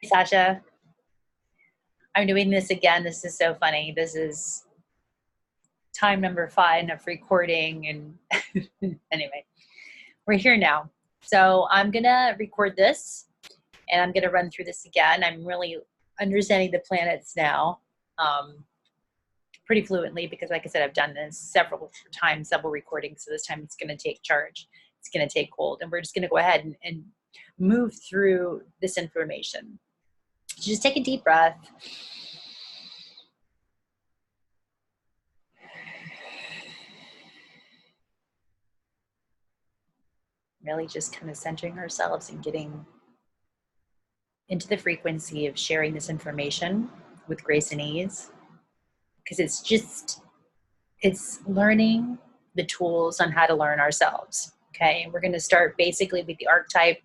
Sasha. I'm doing this again. This is so funny. This is time number 5 of recording. And anyway, we're here now. So I'm going to record this and I'm going to run through this again. I'm really understanding the planets now pretty fluently because, like I said, I've done this several times, several recordings. So this time it's going to take charge. It's going to take hold. And we're just going to go ahead and move through this information. So just take a deep breath. Really just kind of centering ourselves and getting into the frequency of sharing this information with grace and ease. Because it's learning the tools on how to learn ourselves. Okay, and we're going to start basically with the archetype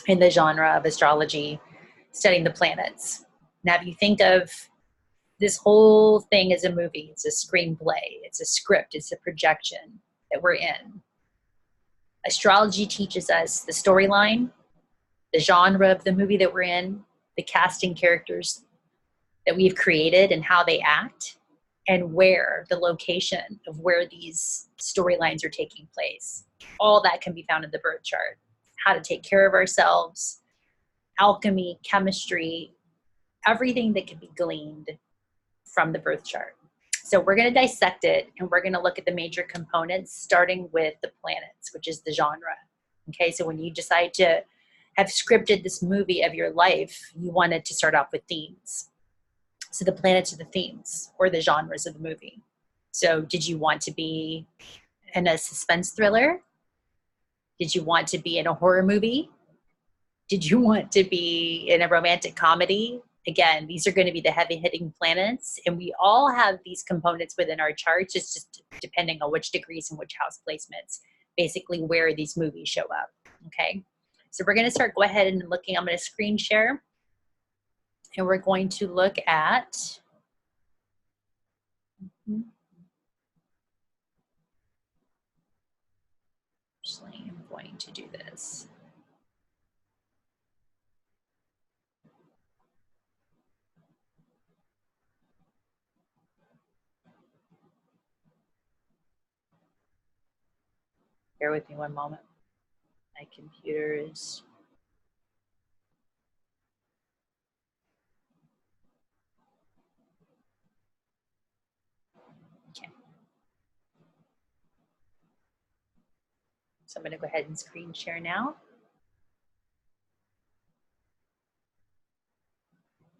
in the genre of astrology, studying the planets. Now, if you think of this whole thing as a movie, it's a screenplay, it's a script, it's a projection that we're in. Astrology teaches us the storyline, the genre of the movie that we're in, the casting characters that we've created and how they act, and where, the location of where these storylines are taking place. All that can be found in the birth chart. How to take care of ourselves, alchemy, chemistry, everything that can be gleaned from the birth chart. So we're going to dissect it and we're going to look at the major components, starting with the planets, which is the genre. Okay, so when you decide to have scripted this movie of your life, you wanted to start off with themes. So the planets are the themes or the genres of the movie. So did you want to be in a suspense thriller? Did you want to be in a horror movie? Did you want to be in a romantic comedy? Again, these are going to be the heavy-hitting planets, and we all have these components within our charts. It's just depending on which degrees and which house placements, basically where these movies show up, okay? So we're going to start, go ahead and looking, I'm going to screen share, and we're going to look at, actually, I'm going to do this. Bear with me one moment. My computer is... Okay. So I'm going to go ahead and screen share now.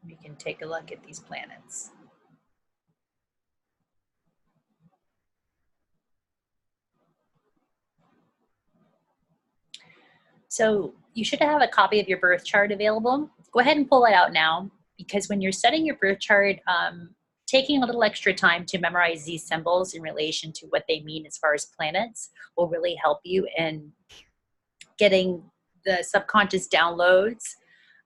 We can take a look at these planets. So you should have a copy of your birth chart available. Go ahead and pull it out now, because when you're setting your birth chart, taking a little extra time to memorize these symbols in relation to what they mean as far as planets will really help you in getting the subconscious downloads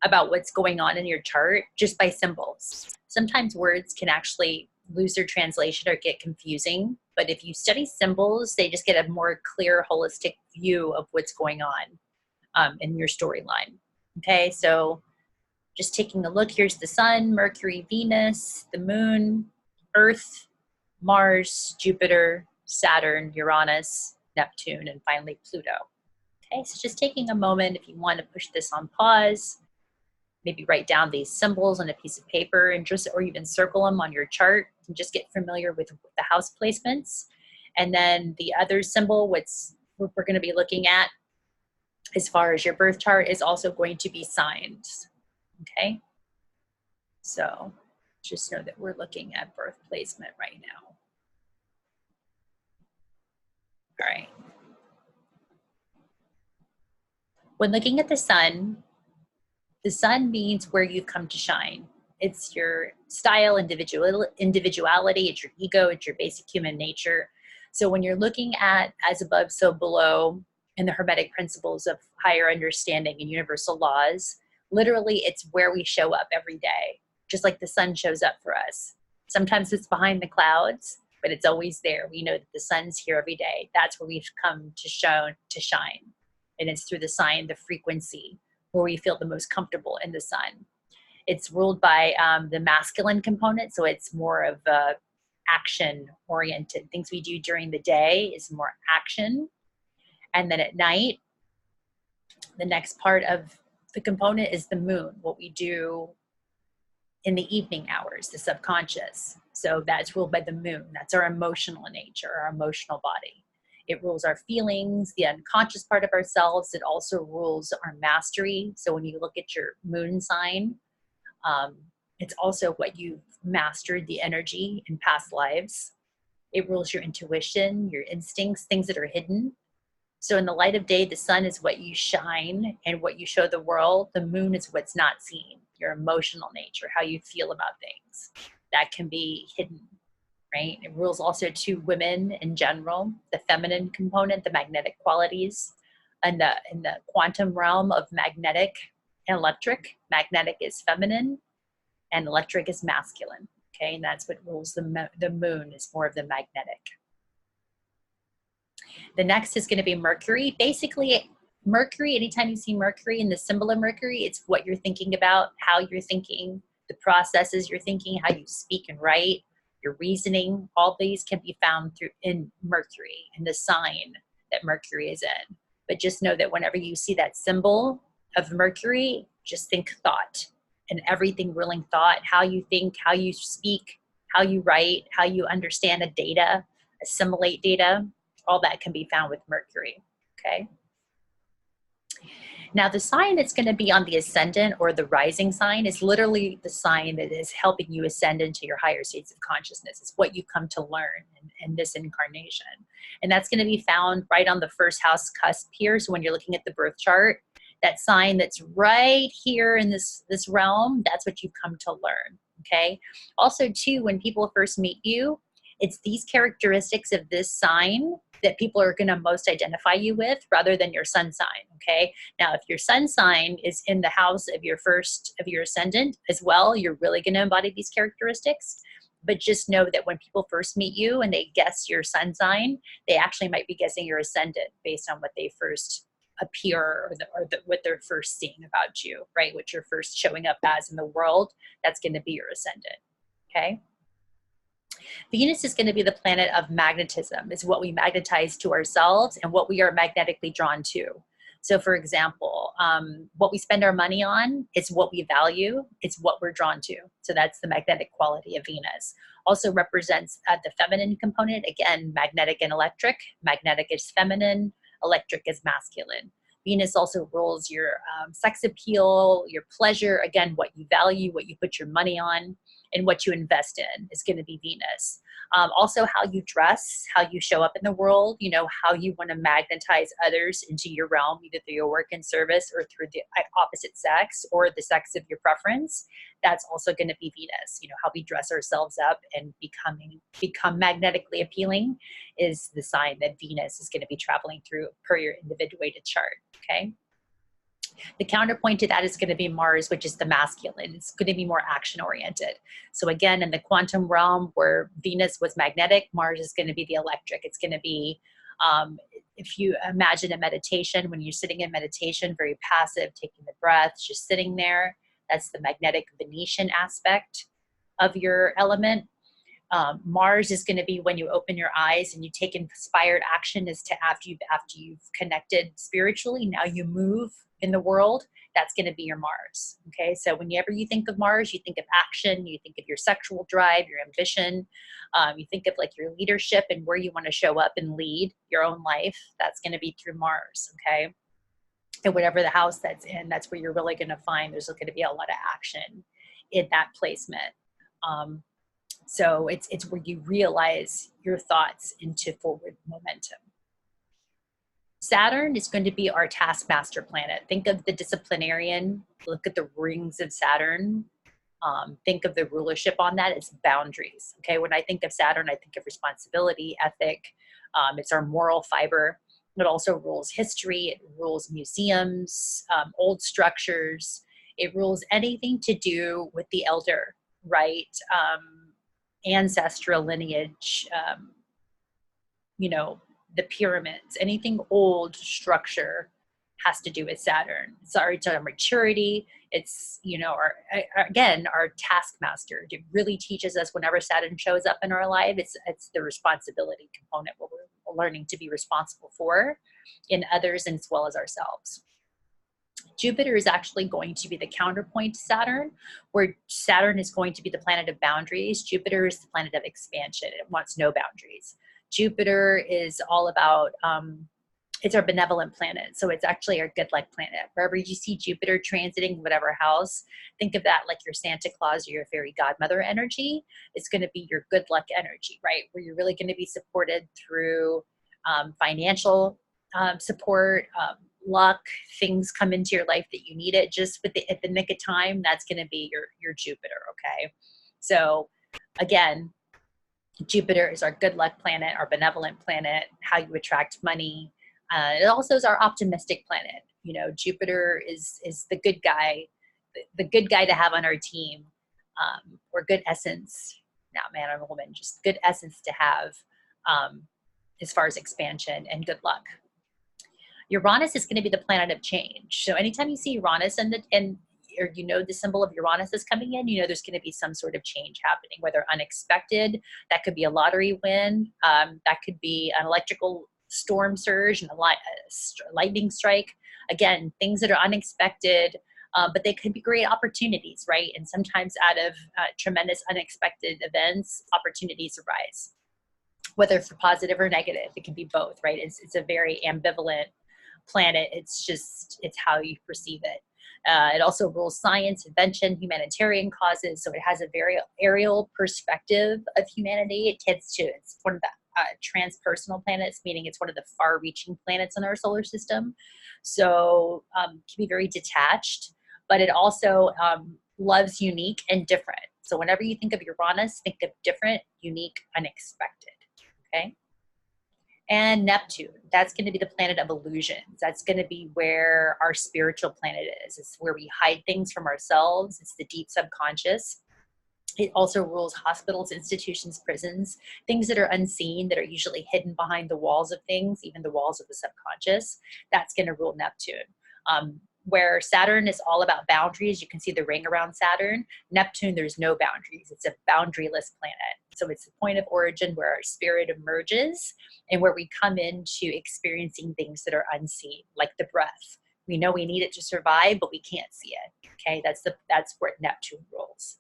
about what's going on in your chart just by symbols. Sometimes words can actually lose their translation or get confusing, but if you study symbols, they just get a more clear, holistic view of what's going on in your storyline. Okay, so just taking a look, here's the sun, Mercury, Venus, the moon, Earth, Mars, Jupiter, Saturn, Uranus, Neptune, and finally Pluto. Okay, so just taking a moment, if you want to push this on pause, maybe write down these symbols on a piece of paper and just, or even circle them on your chart and just get familiar with the house placements. And then the other symbol, what we're going to be looking at as far as your birth chart is also going to be signs. Okay, so just know that we're looking at birth placement right now. All right. When looking at the sun means where you've come to shine. It's your style, individuality, it's your ego, it's your basic human nature. So when you're looking at as above, so below, and the Hermetic principles of higher understanding and universal laws, literally it's where we show up every day, just like the sun shows up for us. Sometimes it's behind the clouds, but it's always there. We know that the sun's here every day. That's where we've come to shine. And it's through the sign, the frequency where we feel the most comfortable in the sun. It's ruled by the masculine component, so it's more of a action oriented. Things we do during the day is more action. And then at night, the next part of the component is the moon, what we do in the evening hours, the subconscious. So that's ruled by the moon. That's our emotional nature, our emotional body. It rules our feelings, the unconscious part of ourselves. It also rules our mastery. So when you look at your moon sign, it's also what you've mastered, the energy in past lives. It rules your intuition, your instincts, things that are hidden. So in the light of day, the sun is what you shine and what you show the world. The moon is what's not seen, your emotional nature, how you feel about things. That can be hidden, right? It rules also to women in general, the feminine component, the magnetic qualities. And in the quantum realm of magnetic and electric, magnetic is feminine and electric is masculine, okay? And that's what rules the moon is more of the magnetic. The next is going to be Mercury. Basically, Mercury, anytime you see Mercury and the symbol of Mercury, it's what you're thinking about, how you're thinking, the processes you're thinking, how you speak and write, your reasoning. All these can be found in Mercury, in the sign that Mercury is in. But just know that whenever you see that symbol of Mercury, just think thought, and everything ruling thought, how you think, how you speak, how you write, how you understand the data, assimilate data. All that can be found with Mercury, okay? Now, the sign that's going to be on the ascendant or the rising sign is literally the sign that is helping you ascend into your higher states of consciousness. It's what you come to learn in this incarnation. And that's going to be found right on the first house cusp here. So when you're looking at the birth chart, that sign that's right here in this realm, that's what you've come to learn, okay? Also, too, when people first meet you, it's these characteristics of this sign that people are going to most identify you with rather than your sun sign, okay? Now, if your sun sign is in the house of your ascendant as well, you're really going to embody these characteristics. But just know that when people first meet you and they guess your sun sign, they actually might be guessing your ascendant based on what they first appear or what they're first seeing about you, right? What you're first showing up as in the world, that's going to be your ascendant, okay? Venus is going to be the planet of magnetism. It's what we magnetize to ourselves and what we are magnetically drawn to. So for example, what we spend our money on, it's what we value, it's what we're drawn to. So that's the magnetic quality of Venus. Also represents the feminine component. Again, magnetic and electric. Magnetic is feminine, electric is masculine. Venus also rules your sex appeal, your pleasure, again, what you value, what you put your money on, and what you invest in is going to be Venus. Also how you dress, how you show up in the world, you know, how you want to magnetize others into your realm, either through your work and service or through the opposite sex or the sex of your preference. That's also going to be Venus. You know, how we dress ourselves up and become magnetically appealing is the sign that Venus is going to be traveling through per your individuated chart, okay? The counterpoint to that is going to be Mars, which is the masculine. It's going to be more action oriented. So again, in the quantum realm where Venus was magnetic, Mars is going to be the electric. It's going to be, if you imagine a meditation, when you're sitting in meditation, very passive, taking the breath, just sitting there, that's the magnetic Venetian aspect of your element. Mars is going to be when you open your eyes and you take inspired action as to after you've connected spiritually, now you move in the world, that's going to be your Mars. Okay. So whenever you think of Mars, you think of action, you think of your sexual drive, your ambition, you think of like your leadership and where you want to show up and lead your own life. That's going to be through Mars. Okay. And whatever the house that's in, that's where you're really going to find there's going to be a lot of action in that placement. So it's where you realize your thoughts into forward momentum. Saturn is going to be our taskmaster planet. Think of the disciplinarian, look at the rings of Saturn. Think of the rulership on that, it's boundaries. Okay, when I think of Saturn, I think of responsibility, ethic. It's our moral fiber. It also rules history, it rules museums, old structures. It rules anything to do with the elder, right? Ancestral lineage, you know, the pyramids, anything old structure has to do with Saturn. It's our maturity. It's, you know, again, our taskmaster. It really teaches us whenever Saturn shows up in our life, it's the responsibility component, what we're learning to be responsible for in others and as well as ourselves. Jupiter is actually going to be the counterpoint to Saturn, where Saturn is going to be the planet of boundaries. Jupiter is the planet of expansion. It wants no boundaries. Jupiter is all about, it's our benevolent planet. So it's actually our good luck planet. Wherever you see Jupiter transiting whatever house, think of that like your Santa Claus or your fairy godmother energy. It's going to be your good luck energy, right? Where you're really going to be supported through financial support, luck, things come into your life that you need it just at the nick of time. That's going to be your Jupiter. Okay. So again, Jupiter is our good luck planet, our benevolent planet, how you attract money. It also is our optimistic planet. You know, Jupiter is the good guy, the good guy to have on our team, or good essence, not man or woman, just good essence to have as far as expansion and good luck. Uranus is going to be the planet of change. So anytime you see Uranus or you know the symbol of Uranus is coming in, you know there's going to be some sort of change happening, whether unexpected, that could be a lottery win, that could be an electrical storm surge and a lightning strike. Again, things that are unexpected, but they could be great opportunities, right? And sometimes out of tremendous unexpected events, opportunities arise, whether for positive or negative. It can be both, right? It's a very ambivalent planet. It's how you perceive it. It also rules science, invention, humanitarian causes. So it has a very aerial perspective of humanity. It's one of the transpersonal planets, meaning it's one of the far-reaching planets in our solar system. So can be very detached, but it also loves unique and different. So whenever you think of Uranus, think of different, unique, unexpected. Okay. And Neptune, that's going to be the planet of illusions. That's going to be where our spiritual planet is. It's where we hide things from ourselves. It's the deep subconscious. It also rules hospitals, institutions, prisons, things that are unseen, that are usually hidden behind the walls of things, even the walls of the subconscious. That's going to rule Neptune. Where Saturn is all about boundaries, you can see the ring around Saturn. Neptune, there's no boundaries. It's a boundaryless planet. So it's the point of origin where our spirit emerges and where we come into experiencing things that are unseen, like the breath. We know we need it to survive, but we can't see it. Okay, that's where Neptune rules.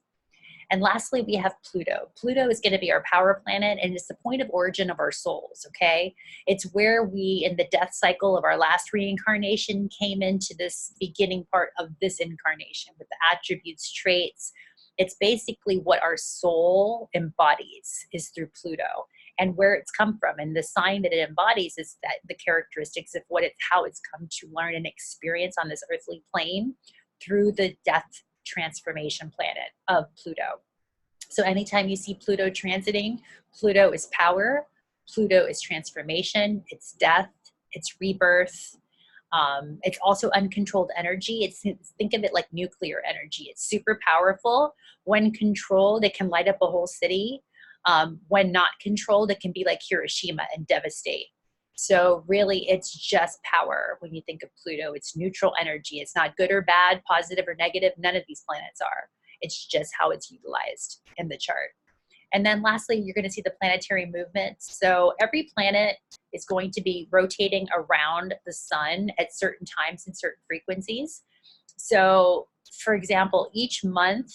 And lastly, we have Pluto. Pluto is going to be our power planet, and it's the point of origin of our souls, okay? It's where we, in the death cycle of our last reincarnation, came into this beginning part of this incarnation with the attributes, traits. It's basically what our soul embodies is through Pluto and where it's come from. And the sign that it embodies is that the characteristics of how it's come to learn and experience on this earthly plane through the death transformation planet of Pluto. So anytime you see Pluto transiting, Pluto is power, Pluto is transformation, it's death, it's rebirth. It's also uncontrolled energy. Think of it like nuclear energy. It's super powerful. When controlled, it can light up a whole city. When not controlled, it can be like Hiroshima and devastate. So really, it's just power. When you think of Pluto, it's neutral energy. It's not good or bad, positive or negative. None of these planets are. It's just how it's utilized in the chart. And then lastly, you're going to see the planetary movements. So every planet is going to be rotating around the sun at certain times and certain frequencies. So for example, each month,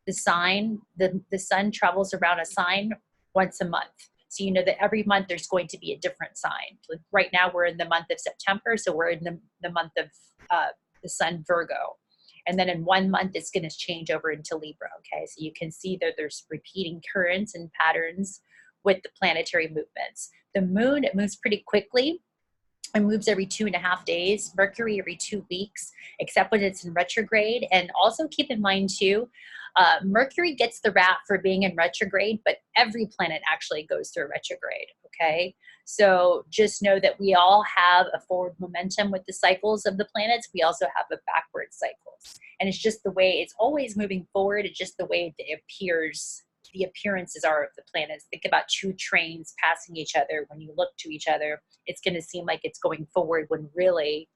the sun travels around a sign once a month. So you know that every month there's going to be a different sign. Right now we're in the month of September, so we're in the month of the sun Virgo. And then in 1 month, it's going to change over into Libra, okay? So you can see that there's repeating currents and patterns with the planetary movements. The moon, it moves pretty quickly. It moves every 2.5 days, Mercury every 2 weeks, except when it's in retrograde. And also keep in mind too, Mercury gets the rap for being in retrograde, but every planet actually goes through a retrograde, okay? So just know that we all have a forward momentum with the cycles of the planets. We also have a backward cycles. And it's just the way, it's always moving forward. It's just the way it appears, the appearances are of the planets. Think about 2 trains passing each other. When you look to each other, it's going to seem like it's going forward when really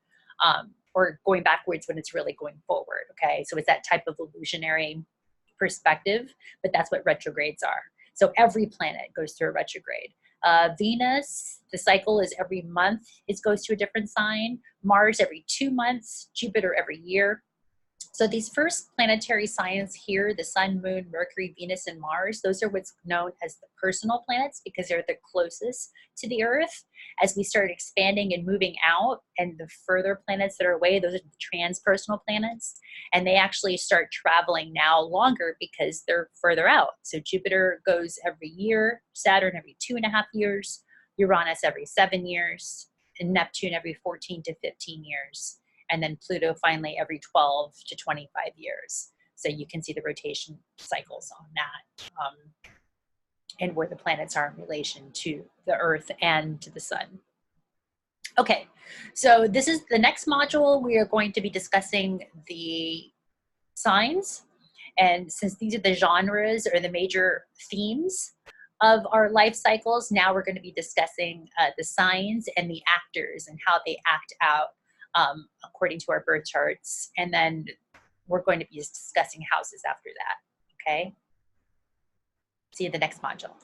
or going backwards when it's really going forward. Okay, so it's that type of illusionary perspective, but that's what retrogrades are. So every planet goes through a retrograde. Venus, the cycle is every month, it goes to a different sign. Mars every 2 months, Jupiter every year. So these first planetary signs here, the Sun, Moon, Mercury, Venus, and Mars, those are what's known as the personal planets because they're the closest to the Earth. As we start expanding and moving out, and the further planets that are away, those are the transpersonal planets. And they actually start traveling now longer because they're further out. So Jupiter goes every year, Saturn every 2.5 years, Uranus every 7 years, and Neptune every 14 to 15 years. And then Pluto finally every 12 to 25 years. So you can see the rotation cycles on that, and where the planets are in relation to the Earth and to the Sun. Okay, so this is the next module. We are going to be discussing the signs. And since these are the genres or the major themes of our life cycles, now we're going to be discussing the signs and the actors and how they act out according to our birth charts. And then we're going to be discussing houses after that. Okay. See you in the next module.